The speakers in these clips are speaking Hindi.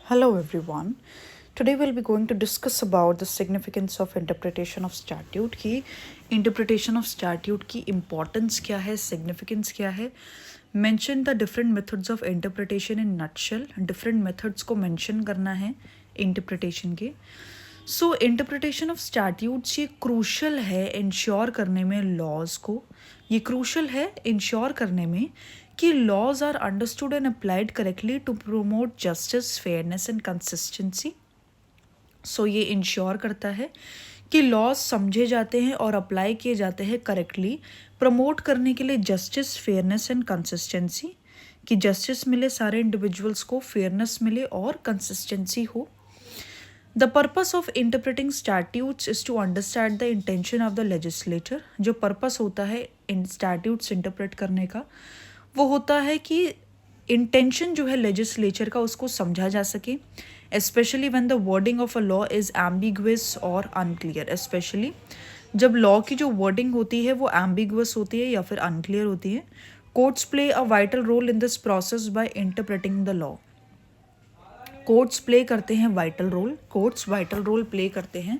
Hello everyone. Today we'll be going to discuss about the significance of interpretation of statute की interpretation of statute की importance क्या है, significance क्या है. Mention the different methods of interpretation in nutshell. Different methods को mention करना है interpretation के. सो इंटरप्रिटेशन ऑफ स्टैट्यूट्स ये क्रूशल है इंश्योर करने में लॉज को, ये क्रूशल है इंश्योर करने में कि laws are understood and applied correctly to promote justice, fairness and consistency. So ये इंश्योर करता है कि लॉज समझे जाते हैं और अप्लाई किए जाते हैं करेक्टली प्रमोट करने के लिए जस्टिस, फेयरनेस एंड कंसिस्टेंसी, कि जस्टिस मिले सारे इंडिविजुअल्स को, फेयरनेस मिले और कंसिस्टेंसी हो. The purpose of interpreting statutes is to understand the intention of the legislator. जो पर्पस होता है इन स्टैट्यूट्स इंटरप्रेट करने का वो होता है कि इंटेंशन जो है लेजिस्लेचर का उसको समझा जा सके, specially when the wording of a law is ambiguous और अनक्लियर. स्पेशली जब लॉ की जो वर्डिंग होती है वो एम्बिगुअस होती है या फिर अनक्लियर होती है. Courts play a vital role in this process by interpreting the law. Courts play करते हैं vital role, courts vital role play करते हैं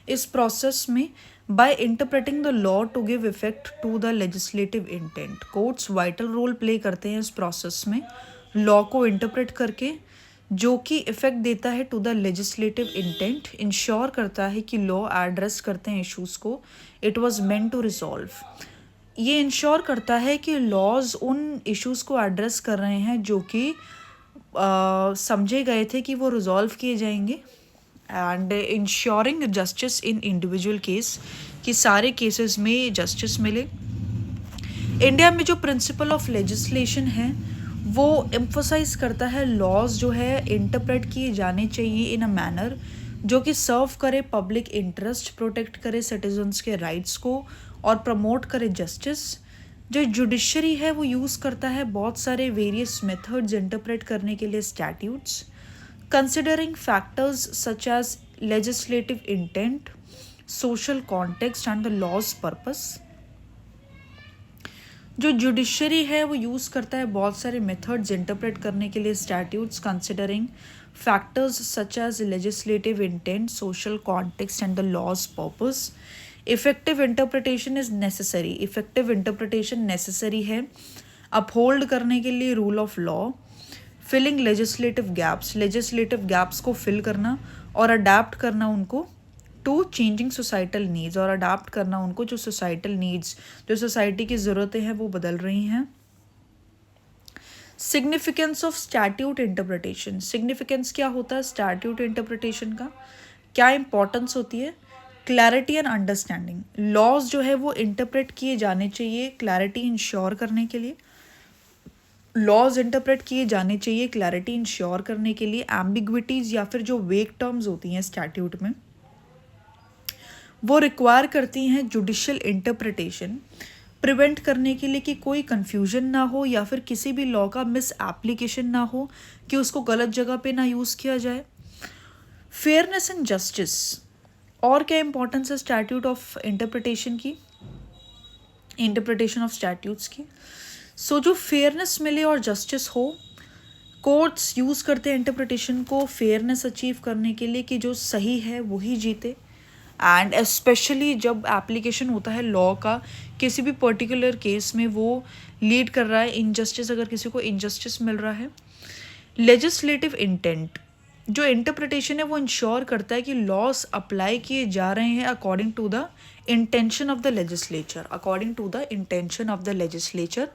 इस प्रोसेस में by interpreting the law to give effect to the legislative intent. Courts vital role play करते हैं इस प्रोसेस में लॉ को इंटरप्रेट करके, जो कि इफेक्ट देता है to the legislative intent, ensure करता है कि लॉ एड्रेस करते हैं इश्यूज़ को it was meant to resolve. ये इंश्योर करता है कि लॉज उन इश्यूज़ को एड्रेस कर रहे हैं जो कि समझे गए थे कि वो रिजॉल्व किए जाएंगे, and ensuring justice in individual case, कि सारे केसेस में जस्टिस मिले. इंडिया में जो प्रिंसिपल ऑफ लेजिस्लेशन है वो एम्फोसाइज करता है लॉज जो है इंटरप्रेट किए जाने चाहिए इन अ मैनर जो कि सर्व करे पब्लिक इंटरेस्ट, प्रोटेक्ट करे सिटीजन्स के राइट्स को और प्रमोट करे जस्टिस. जो जुडिशरी है वो यूज़ करता है बहुत सारे वेरियस मेथड्स इंटरप्रेट करने के लिए statutes, considering factors such as legislative intent, social context and the law's purpose. जो जुडिशरी है वो यूज़ करता है बहुत सारे मेथड्स इंटरप्रेट करने के लिए statutes, considering factors such as legislative intent, social context and the law's purpose. Effective interpretation is necessary, effective interpretation necessary है अपहोल्ड करने के लिए rule of law. Filling legislative gaps, legislative gaps को फिल करना और अडेप्ट करना उनको टू चेंजिंग सोसाइटल नीड्स, और अडेप्ट करना उनको जो सोसाइटल नीड्स, जो सोसाइटी की ज़रूरतें हैं वो बदल रही हैं. Significance of statute interpretation, significance क्या होता है स्टैट्यूट इंटरप्रिटेशन का, क्या इंपॉर्टेंस होती है. क्लैरिटी एंड अंडरस्टैंडिंग, लॉज जो है वो इंटरप्रेट किए जाने चाहिए क्लैरिटी इंश्योर करने के लिए. लॉज इंटरप्रेट किए जाने चाहिए क्लैरिटी इंश्योर करने के लिए. एम्बिग्विटीज़ या फिर जो वेग टर्म्स होती हैं स्टैट्यूट में वो रिक्वायर करती हैं जुडिशियल इंटरप्रिटेशन, प्रिवेंट करने के लिए कि कोई कन्फ्यूजन ना हो या फिर किसी भी लॉ का मिस एप्लीकेशन ना हो, कि उसको गलत जगह पे ना यूज़ किया जाए. फेयरनेस एंड जस्टिस, और क्या इंपॉर्टेंस है स्टैट्यूट ऑफ इंटरप्रिटेशन की, इंटरप्रिटेशन ऑफ स्टैट्यूट्स की. सो जो फेयरनेस मिले और जस्टिस हो, कोर्ट्स यूज़ करते हैं इंटरप्रिटेशन को फेयरनेस अचीव करने के लिए कि जो सही है वही जीते. एंड स्पेशली जब एप्लीकेशन होता है लॉ का किसी भी पर्टिकुलर केस में, वो लीड कर रहा है इनजस्टिस, अगर किसी को इनजस्टिस मिल रहा है. लेजिस्लेटिव इंटेंट, जो इंटरप्रिटेशन है वो इंश्योर करता है कि लॉस अप्लाई किए जा रहे हैं according to the intention of the legislature, according to the intention of the legislature,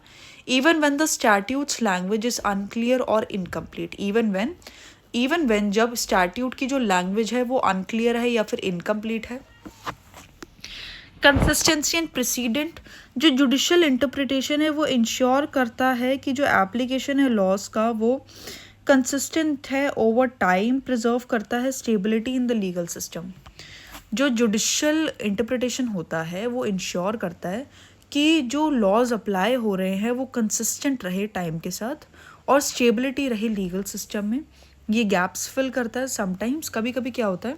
even when the statute's language is unclear और इनकम्प्लीट. इवन व्हेन जब स्टैट्यूट की जो लैंग्वेज है वो अनक्लियर है या फिर इनकम्प्लीट है. कंसिस्टेंसी एंड प्रेसिडेंट, जो जुडिशियल इंटरप्रिटेशन है वो इंश्योर करता है कि जो एप्लीकेशन है लॉज का वो कंसिस्टेंट है ओवर टाइम, प्रिजर्व करता है stability in the legal system. जो जुडिशियल इंटरप्रिटेशन होता है वो इंश्योर करता है कि जो लॉज अप्लाई हो रहे हैं वो कंसिस्टेंट रहे टाइम के साथ और स्टेबिलिटी रहे लीगल सिस्टम में. ये गैप्स फिल करता है. समटाइम्स कभी कभी क्या होता है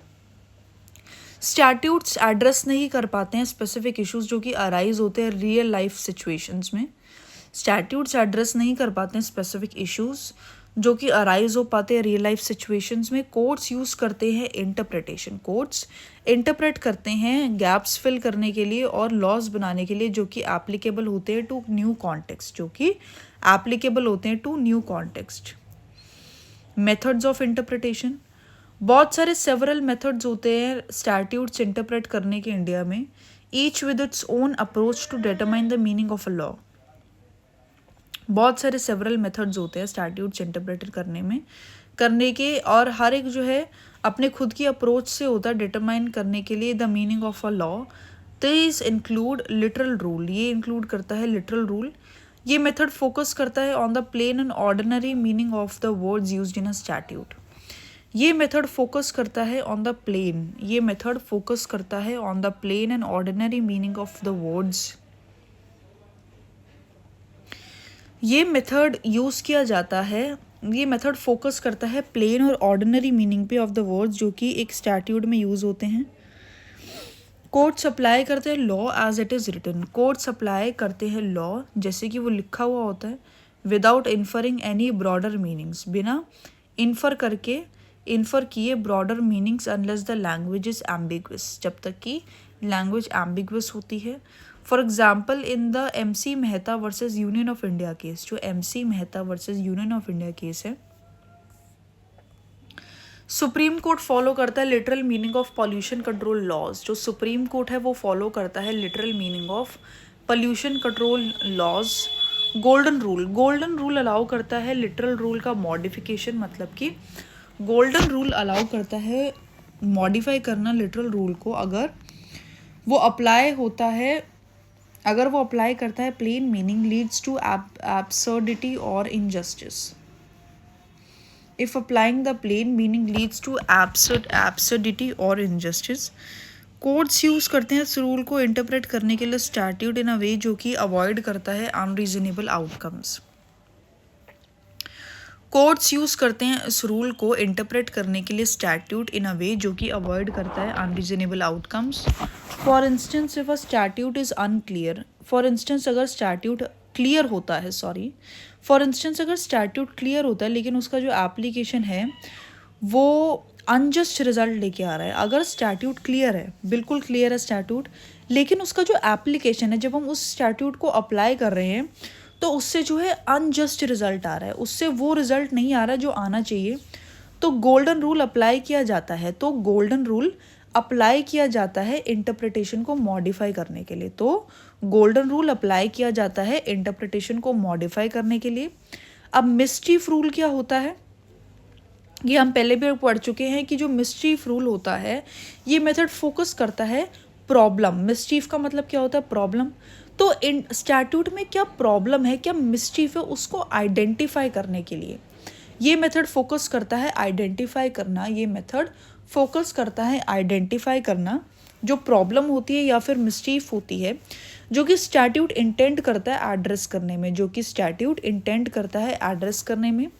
स्टैट्यूट्स एड्रेस नहीं कर पाते हैं स्पेसिफिक इश्यूज जो कि अराइज होते हैं रियल लाइफ सिचुएशंस में. स्टैट्यूट्स एड्रेस नहीं कर पाते हैं स्पेसिफिक इश्यूज जो कि अराइज हो पाते हैं रियल लाइफ सिचुएशंस में। कोर्ट्स यूज़ करते हैं इंटरप्रिटेशन, कोर्ट्स इंटरप्रेट करते हैं गैप्स फिल करने के लिए और लॉज बनाने के लिए जो कि एप्लीकेबल होते हैं टू न्यू कॉन्टेक्स्ट, जो कि एप्लीकेबल होते हैं to new context. Methods of interpretation, बहुत सारे सेवरल मेथड्स होते हैं स्टैट्यूट्स इंटरप्रेट करने के इंडिया में, each with its own approach to determine the meaning of a law. बहुत सारे सेवरल मेथड्स होते हैं स्टैट्यूट्स इंटरप्रेट करने के, और हर एक जो है अपने खुद की अप्रोच से होता है डिटरमाइन करने के लिए the meaning of a law. This include literal rule, ये इंक्लूड करता है लिटरल रूल। ये मेथड फोकस करता है on the plain and ordinary meaning of the words used in a statute. ये मेथड फोकस करता है ऑन द प्लेन, ये मेथड फोकस करता है on the plain and ordinary meaning of the words. ये मेथड यूज़ किया जाता है, ये मेथड फोकस करता है प्लेन और ऑर्डिनरी मीनिंग पे ऑफ द वर्ड्स जो कि एक स्टैट्यूट में यूज़ होते हैं। कोर्ट्स अप्लाई करते हैं law as it is written, courts apply करते हैं लॉ जैसे कि वो लिखा हुआ होता है, without inferring any broader meanings, बिना इन्फर किए broader meanings unless the language is ambiguous, जब तक कि लैंग्वेज एम्बिगुअस होती है। For example in the MC Mehta versus Union of India case, जो MC Mehta versus Union of India case है, सुप्रीम कोर्ट फॉलो करता है literal meaning of pollution control laws. जो सुप्रीम कोर्ट है वो फॉलो करता है literal meaning of pollution control laws. Golden rule allow करता है लिटरल रूल का मॉडिफिकेशन, मतलब कि गोल्डन रूल अलाउ करता है मॉडिफाई करना लिटरल रूल को अगर वो अप्लाई करता है plain meaning leads to absurdity और injustice. If applying the plain meaning leads to absurdity और इनजस्टिस। कोर्ट्स यूज करते हैं इस रूल को इंटरप्रेट करने के लिए स्टैट्यूट इन अ वे जो कि अवॉइड करता है अनरीजनेबल आउटकम्स। कोर्ट्स यूज करते हैं इस रूल को इंटरप्रेट करने के लिए स्टैट्यूट इन अ वे जो कि अवॉइड करता है unreasonable outcomes. For instance if a statute is unclear, for instance अगर स्टैट्यूट क्लियर होता है लेकिन उसका जो एप्लीकेशन है वो अनजस्ट रिजल्ट लेके आ रहा है। अगर स्टैट्यूट क्लियर है, बिल्कुल क्लियर है स्टैट्यूट, लेकिन उसका जो एप्लीकेशन है जब हम उस स्टैट्यूट को अप्लाई कर रहे हैं तो उससे जो है अनजस्ट रिजल्ट आ रहा है, उससे वो रिजल्ट नहीं आ रहा जो आना चाहिए, तो गोल्डन रूल अप्लाई किया जाता है। इंटरप्रिटेशन को मॉडिफाई करने के लिए। अब मिसचीफ रूल क्या होता है, ये हम पहले भी पढ़ चुके हैं कि जो मिसचीफ रूल होता है ये मेथड फोकस करता है प्रॉब्लम। मिसचीफ का मतलब क्या होता है, प्रॉब्लम। तो इन स्टैट्यूट में क्या प्रॉब्लम है, क्या मिसचीफ है, उसको आइडेंटिफाई करने के लिए ये मेथड फोकस करता है आइडेंटिफाई करना जो प्रॉब्लम होती है या फिर मिसचीफ होती है जो कि स्टैट्यूट इंटेंड करता है एड्रेस करने में।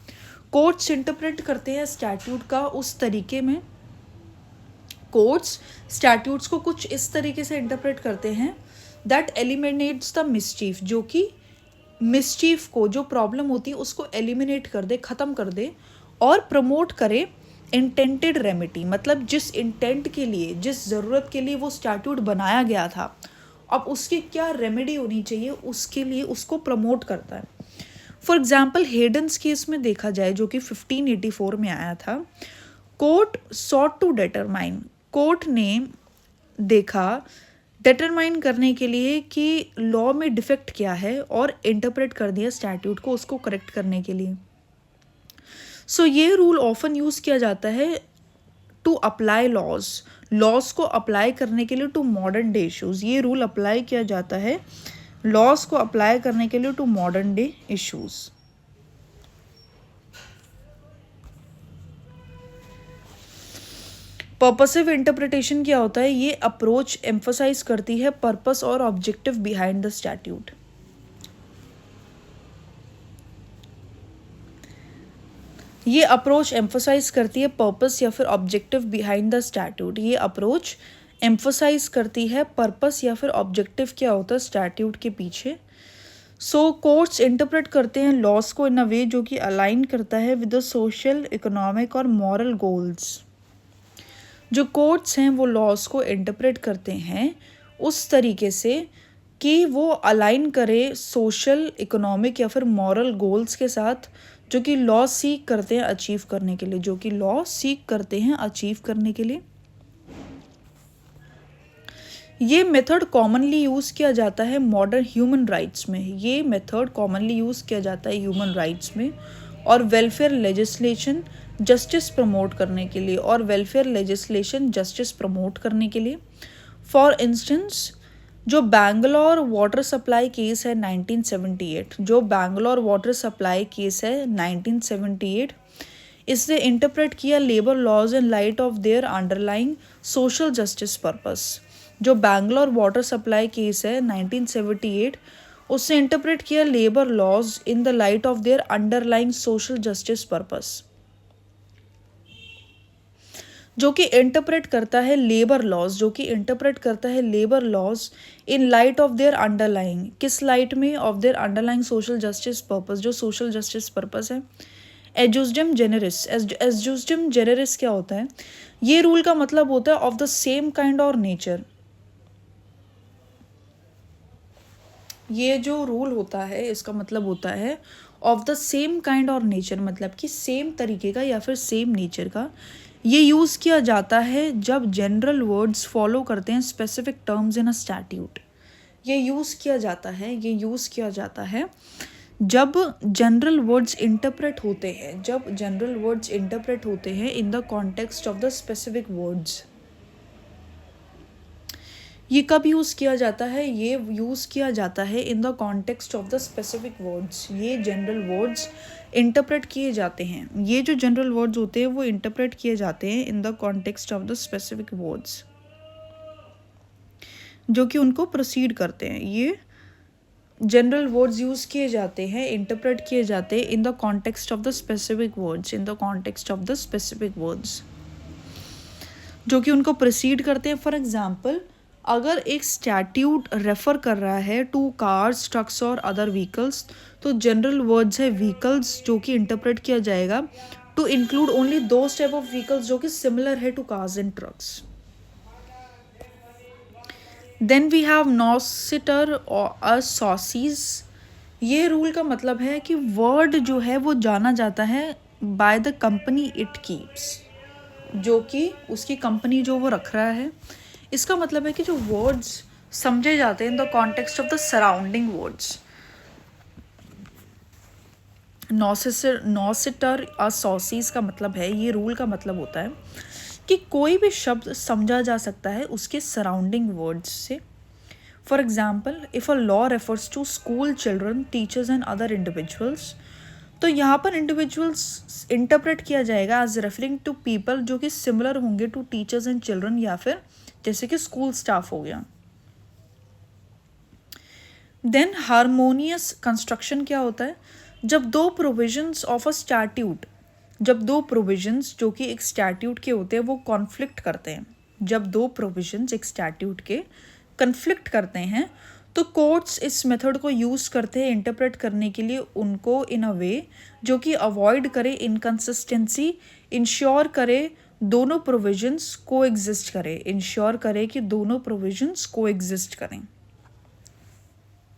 कोर्ट्स इंटरप्रेट करते हैं स्टैट्यूट का उस तरीके में, कोर्ट्स स्टैट्यूट्स को कुछ इस तरीके से इंटरप्रेट करते हैं दैट एलिमिनेट्स द मिसचीफ, जो कि मिसचीफ को, जो प्रॉब्लम होती है उसको एलिमिनेट कर दे, ख़त्म कर दे, और प्रमोट करे इंटेंटेड रेमेडी, मतलब जिस इंटेंट के लिए, जिस ज़रूरत के लिए वो स्टैट्यूट बनाया गया था, अब उसकी क्या रेमेडी होनी चाहिए उसके लिए उसको प्रमोट करता है। फॉर एग्जाम्पल हेडन्स केस में देखा जाए जो कि 1584 में आया था, कोर्ट ने डिटरमाइन करने के लिए कि लॉ में डिफेक्ट क्या है और इंटरप्रेट कर दिया स्टैट्यूट को उसको करेक्ट करने के लिए। सो ये रूल ऑफन यूज़ किया जाता है टू अप्लाई लॉज को अप्लाई करने के लिए टू मॉडर्न डे इश्यूज़। ये रूल अप्लाई किया जाता है लॉज को अप्लाई करने के लिए to modern day issues. Purposive interpretation क्या होता है, ये अप्रोच एम्फसाइज करती है पर्पस और ऑब्जेक्टिव बिहाइंड द स्टैट्यूट। ये अप्रोच एम्फसाइज करती है पर्पस या फिर ऑब्जेक्टिव बिहाइंड द स्टैट्यूट। ये अप्रोच एम्फसाइज करती है पर्पस या फिर ऑब्जेक्टिव क्या होता है स्टैट्यूट के पीछे। सो कोर्ट्स इंटरप्रेट करते हैं लॉस को इन अ वे जो कि अलाइन करता है विद द सोशल, इकोनॉमिक और मॉरल गोल्स। जो कोर्ट्स हैं वो लॉस को इंटरप्रेट करते हैं उस तरीके से कि वो अलाइन करे सोशल, इकोनॉमिक या फिर मॉरल गोल्स के साथ, जो कि लॉ सीक करते हैं अचीव करने के लिए, जो कि लॉ सीक करते हैं अचीव करने के लिए। ये मेथड कॉमनली यूज़ किया जाता है मॉडर्न ह्यूमन राइट्स में। ये मेथड कॉमनली यूज़ किया जाता है ह्यूमन राइट्स में और वेलफेयर लेजिस्लेशन जस्टिस प्रमोट करने के लिए, और वेलफेयर लेजिस्लेशन जस्टिस प्रमोट करने के लिए। फॉर इंस्टेंस, जो बैंगलोर वाटर सप्लाई केस है 1978, जो बैंगलोर वाटर सप्लाई केस है 1978, इसने इंटरप्रेट किया labour laws in light of their underlying social justice purpose. जो बैंगलोर वाटर सप्लाई केस है 1978, उसने इंटरप्रेट किया labour laws in the light of their underlying social justice purpose, जो कि इंटरप्रेट करता है लेबर लॉज, जो कि इंटरप्रेट करता है labour laws in light of their underlying, किस लाइट में, of their underlying social justice purpose, जो सोशल जस्टिस पर्पस है। एजुजडम जेनेरिस, एजुजडम जेनेरिस क्या होता है? ये रूल का मतलब होता है ऑफ द सेम काइंड और नेचर। ये जो रूल होता है इसका मतलब होता है ऑफ द सेम काइंड और नेचर, मतलब कि सेम तरीके का या फिर सेम नेचर का। ये यूज़ किया जाता है जब जनरल वर्ड्स फॉलो करते हैं specific terms in a statute. ये यूज़ किया जाता है, ये यूज़ किया जाता है जब जनरल वर्ड्स इंटरप्रेट होते हैं, जब जनरल वर्ड्स इंटरप्रेट होते हैं in the context of the specific words. ये कब यूज़ किया जाता है? ये यूज़ किया जाता है इन the context of the specific words. ये जनरल वर्ड्स इंटरप्रेट किए जाते हैं, ये जो जनरल वर्ड्स होते हैं वो इंटरप्रेट किए जाते हैं in the context of the specific words, जो कि उनको प्रोसीड करते हैं। ये जनरल वर्ड्स यूज़ किए जाते हैं, इंटरप्रेट किए जाते हैं in the context of the specific words, in the context of the specific words, जो कि उनको प्रोसीड करते हैं। फॉर एग्जाम्पल, अगर एक स्टैट्यूट रेफर कर रहा है टू कार्स, ट्रक्स और अदर व्हीकल्स, तो जनरल वर्ड्स है व्हीकल्स, जो कि इंटरप्रेट किया जाएगा to include only those type of vehicles जो कि सिमिलर है to cars and trucks. Then we have noscitur और सॉसीज। ये रूल का मतलब है कि वर्ड जो है वो जाना जाता है by the company it keeps, जो कि उसकी कंपनी जो वो रख रहा है। इसका मतलब है कि जो वर्ड्स समझे जाते हैं in the context of the surrounding words. Noscitur और सॉसीज का मतलब है, ये रूल का मतलब होता है कि कोई भी शब्द समझा जा सकता है उसके सराउंडिंग वर्ड्स से। For example, if a law refers to school children, teachers and other individuals, तो यहाँ पर इंडिविजुअल्स इंटरप्रेट किया जाएगा एज रेफरिंग टू पीपल जो कि सिमिलर होंगे टू टीचर्स एंड चिल्ड्रन, या फिर जैसे कि स्कूल स्टाफ हो गया। देन हारमोनियस कंस्ट्रक्शन क्या होता है? जब दो प्रोविजंस ऑफ अ स्टैट्यूट, जब दो प्रोविजंस जो कि एक स्टैट्यूट के होते हैं वो कॉन्फ्लिक्ट करते हैं, जब दो प्रोविजंस एक स्टैट्यूट के कन्फ्लिक्ट करते हैं, तो कोर्ट्स इस मेथड को यूज़ करते हैं इंटरप्रेट करने के लिए उनको इन अ वे जो कि अवॉइड करे इनकन्सिस्टेंसी, इंश्योर करे दोनों प्रोविजंस को एग्जिस्ट करें, इंश्योर करे कि दोनों प्रोविजंस को एग्जिस्ट करें।